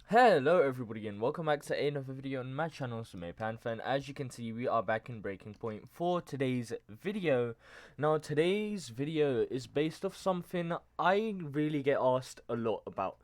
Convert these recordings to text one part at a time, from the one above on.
Hello everybody and welcome back to another video on my channel, Sume Panther, and as you can see we are back in Breaking Point for today's video. Now today's video is based off something I really get asked a lot about.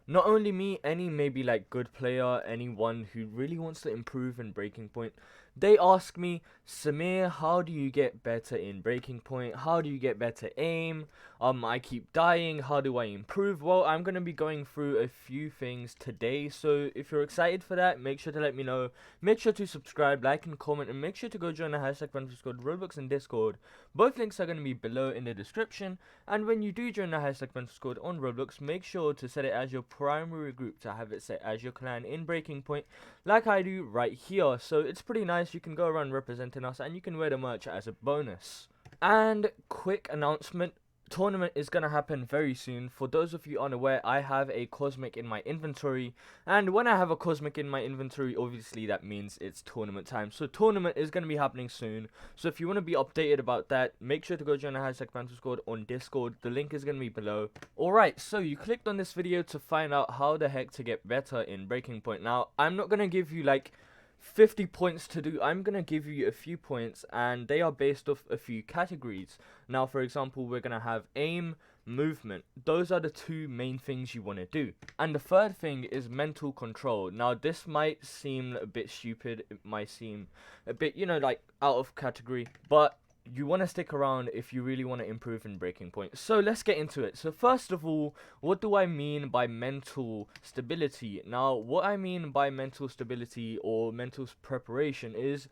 Not only me, any maybe like good player, anyone who really wants to improve in Breaking Point. They ask me, Samir, how do you get better in Breaking Point? How do you get better aim? I keep dying, how do I improve? Well, I'm going to be going through a few things today, so if you're excited for that, make sure to let me know. Make sure to subscribe, like and comment, and make sure to go join the hashtag Fantasy Squad Roblox and Discord. Both links are going to be below in the description, and when you do join the hashtag Fantasy Squad on Roblox, make sure to set it as your primary group to have it set as your clan in Breaking Point, like I do right here. So it's pretty nice, you can go around representing us, and you can wear the merch as a bonus. And quick announcement, tournament is going to happen very soon. For those of you unaware, I have a cosmic in my inventory, and when I have a cosmic in my inventory, obviously that means it's tournament time. So tournament is going to be happening soon, so if you want to be updated about that, make sure to go join the hashtag Phantom Squad on Discord. The link is going to be below. Alright, so you clicked on this video to find out how the heck to get better in Breaking Point. Now I'm not going to give you like 50 points to do. I'm gonna give you a few points, and they are based off a few categories. Now for example, we're gonna have aim, movement. Those are the two main things you want to do. And the third thing is mental control. Now this might seem a bit stupid, it might seem a bit, like out of category, but you want to stick around if you really want to improve in Breaking Point. So let's get into it. So first of all, what do I mean by mental stability? Now, what I mean by mental stability or mental preparation is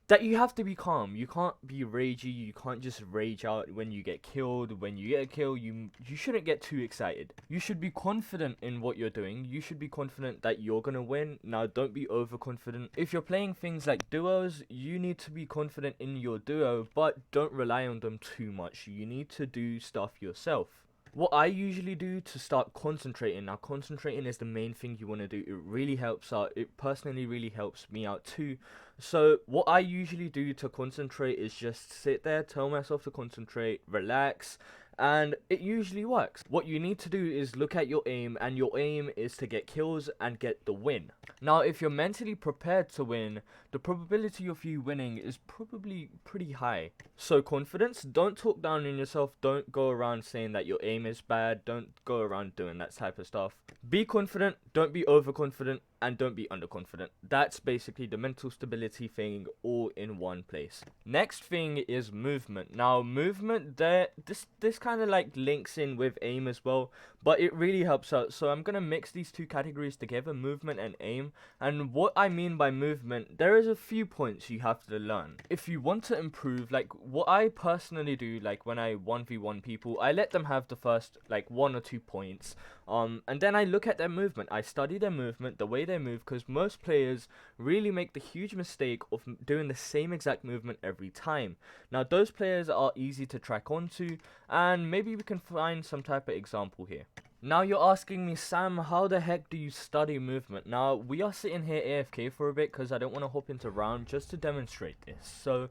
that you have to be calm. You can't be ragey. You can't just rage out when you get killed. When you get a kill, you shouldn't get too excited. You should be confident in what you're doing. You should be confident that you're gonna win. Now, don't be overconfident. If you're playing things like duos, you need to be confident in your duo, but don't rely on them too much. You need to do stuff yourself. What I usually do to start concentrating, now concentrating is the main thing you want to do. It really helps out. It personally really helps me out too. So what I usually do to concentrate is just sit there, tell myself to concentrate, relax, and it usually works. What you need to do is look at your aim, and your aim is to get kills and get the win. Now if you're mentally prepared to win, the probability of you winning is probably pretty high. So confidence, don't talk down on yourself, don't go around saying that your aim is bad, don't go around doing that type of stuff. Be confident, don't be overconfident, and don't be underconfident. That's basically the mental stability thing all in one place. Next thing is movement. Now movement, this kind of like links in with aim as well, but it really helps out. So I'm gonna mix these two categories together, movement and aim. And what I mean by movement, there is a few points you have to learn if you want to improve. Like what I personally do, like when I 1v1 people, I let them have the first like 1 or 2 points, and then I look at their movement. I study their movement, the way they move, because most players really make the huge mistake of doing the same exact movement every time. Now those players are easy to track onto, and maybe we can find some type of example here. Now you're asking me, Sam, how the heck do you study movement? Now we are sitting here AFK for a bit because I don't want to hop into round just to demonstrate this. So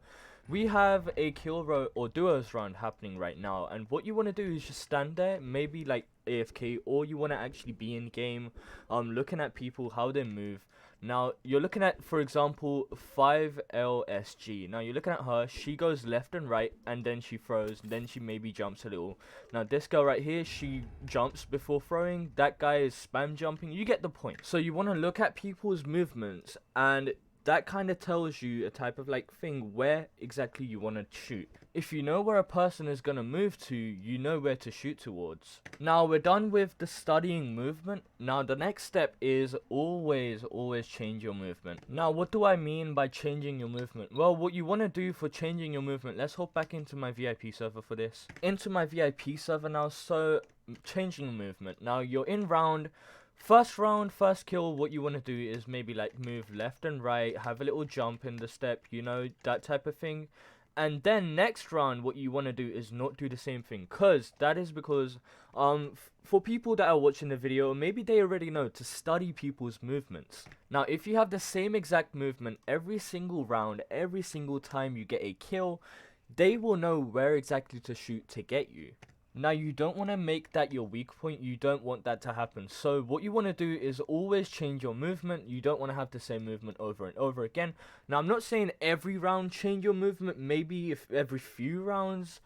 we have a kill row or duos round happening right now, and what you want to do is just stand there, maybe like AFK, or you want to actually be in game, looking at people, how they move. Now you're looking at, for example, 5LSG. Now you're looking at her, she goes left and right, and then she throws, then she maybe jumps a little. Now this girl right here, she jumps before throwing, that guy is spam jumping. You get the point. So you want to look at people's movements, and that kind of tells you a type of like thing where exactly you want to shoot. If you know where a person is going to move to, you know where to shoot towards. Now we're done with the studying movement. Now the next step is always change your movement. Now what do I mean by changing your movement? Well, what you want to do for changing your movement, let's hop back into my VIP server for this. Into my VIP server now. So changing movement. Now you're in round. First round, first kill, what you want to do is maybe like move left and right, have a little jump in the step, that type of thing. And then next round, what you want to do is not do the same thing, because for people that are watching the video, maybe they already know to study people's movements. Now if you have the same exact movement every single round, every single time you get a kill, they will know where exactly to shoot to get you. Now, you don't want to make that your weak point. You don't want that to happen. So what you want to do is always change your movement. You don't want to have the same movement over and over again. Now, I'm not saying every round change your movement. Maybe if every few rounds.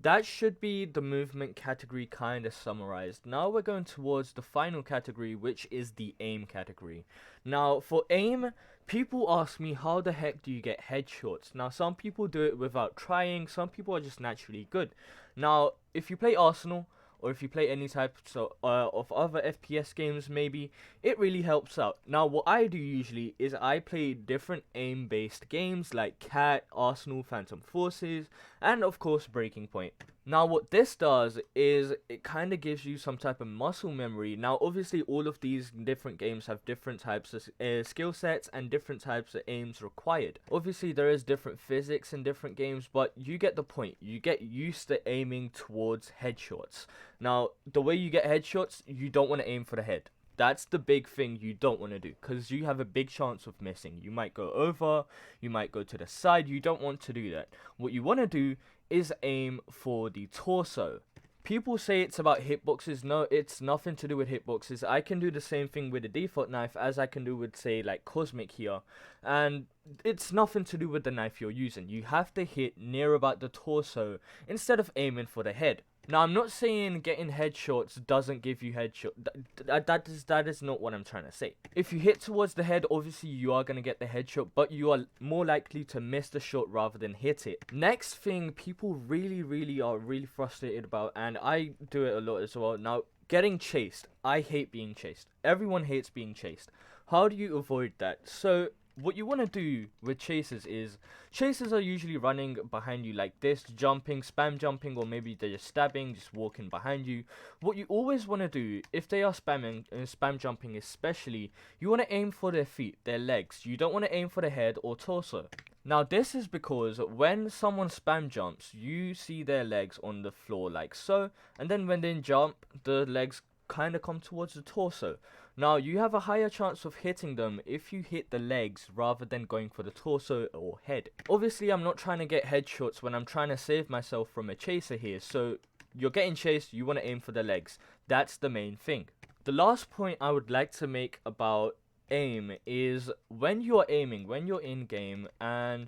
That should be the movement category kind of summarized. Now we're going towards the final category, which is the aim category. Now, for aim, people ask me, how the heck do you get headshots? Now, some people do it without trying. Some people are just naturally good. Now, if you play Arsenal, or if you play any types of other FPS games, maybe, it really helps out. Now, what I do usually is I play different aim-based games like Cat, Arsenal, Phantom Forces, and of course Breaking Point. Now, what this does is it kind of gives you some type of muscle memory. Now, obviously, all of these different games have different types of skill sets and different types of aims required. Obviously, there is different physics in different games, but you get the point. You get used to aiming towards headshots. Now, the way you get headshots, you don't want to aim for the head. That's the big thing you don't want to do, because you have a big chance of missing. You might go over, you might go to the side. You don't want to do that. What you want to do is aim for the torso. People say it's about hitboxes. No, it's nothing to do with hitboxes. I can do the same thing with the default knife as I can do with, say, like Cosmic here. And it's nothing to do with the knife you're using. You have to hit near about the torso instead of aiming for the head. Now, I'm not saying getting headshots doesn't give you headshot. That is not what I'm trying to say. If you hit towards the head, obviously you are going to get the headshot, but you are more likely to miss the shot rather than hit it. Next thing people really are frustrated about, and I do it a lot as well. Now, getting chased. I hate being chased. Everyone hates being chased. How do you avoid that? So, what you want to do with chases is, chases are usually running behind you like this, jumping, spam jumping, or maybe they're just stabbing, just walking behind you. What you always want to do, if they are spamming, spam jumping especially, you want to aim for their feet, their legs. You don't want to aim for the head or torso. Now, this is because when someone spam jumps, you see their legs on the floor like so, and then when they jump, the legs kind of come towards the torso. Now, you have a higher chance of hitting them if you hit the legs rather than going for the torso or head. Obviously, I'm not trying to get headshots when I'm trying to save myself from a chaser here. So, you're getting chased, you want to aim for the legs. That's the main thing. The last point I would like to make about aim is when you're aiming, when you're in game, and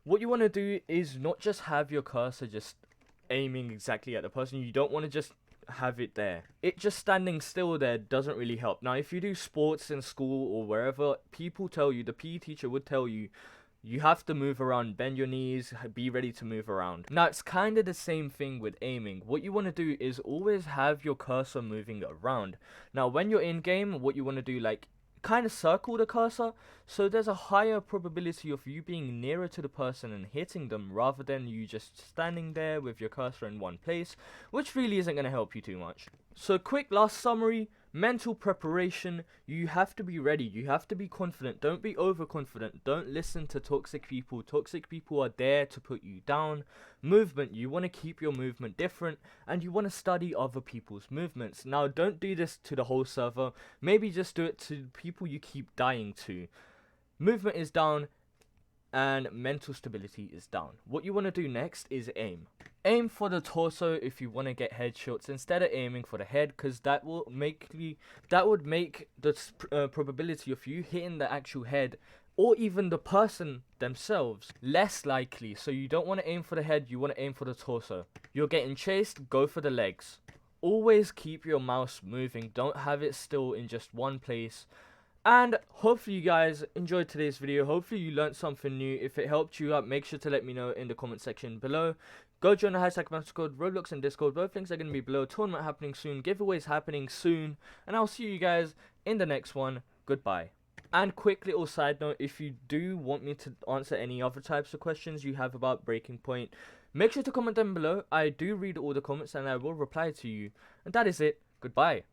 what you want to do is not just have your cursor just aiming exactly at the person. You don't want to just have it there. It just standing still there doesn't really help. Now, if you do sports in school or wherever, people tell you, the PE teacher would tell you, you have to move around, bend your knees, be ready to move around. Now, it's kind of the same thing with aiming. What you want to do is always have your cursor moving around. Now, when you're in game, what you want to do, like, kind of circle the cursor, so there's a higher probability of you being nearer to the person and hitting them rather than you just standing there with your cursor in one place, which really isn't going to help you too much. So, quick last summary: mental preparation. You have to be ready, you have to be confident. Don't be overconfident. Don't listen to toxic people. Toxic people are there to put you down. Movement, you want to keep your movement different, and you want to study other people's movements. Now, don't do this to the whole server. Maybe just do it to people you keep dying to. Movement is down and mental stability is down. What you want to do next is aim. Aim for the torso if you want to get headshots instead of aiming for the head, because that would make the probability of you hitting the actual head or even the person themselves less likely. So you don't want to aim for the head, you want to aim for the torso. You're getting chased, go for the legs. Always keep your mouse moving, don't have it still in just one place. And hopefully you guys enjoyed today's video. Hopefully you learned something new. If it helped you out, make sure to let me know in the comment section below. Go join the #Discord, Roblox and Discord. Both links are going to be below. Tournament happening soon. Giveaways happening soon. And I'll see you guys in the next one. Goodbye. And quick little side note, if you do want me to answer any other types of questions you have about Breaking Point, make sure to comment them below. I do read all the comments and I will reply to you. And that is it. Goodbye.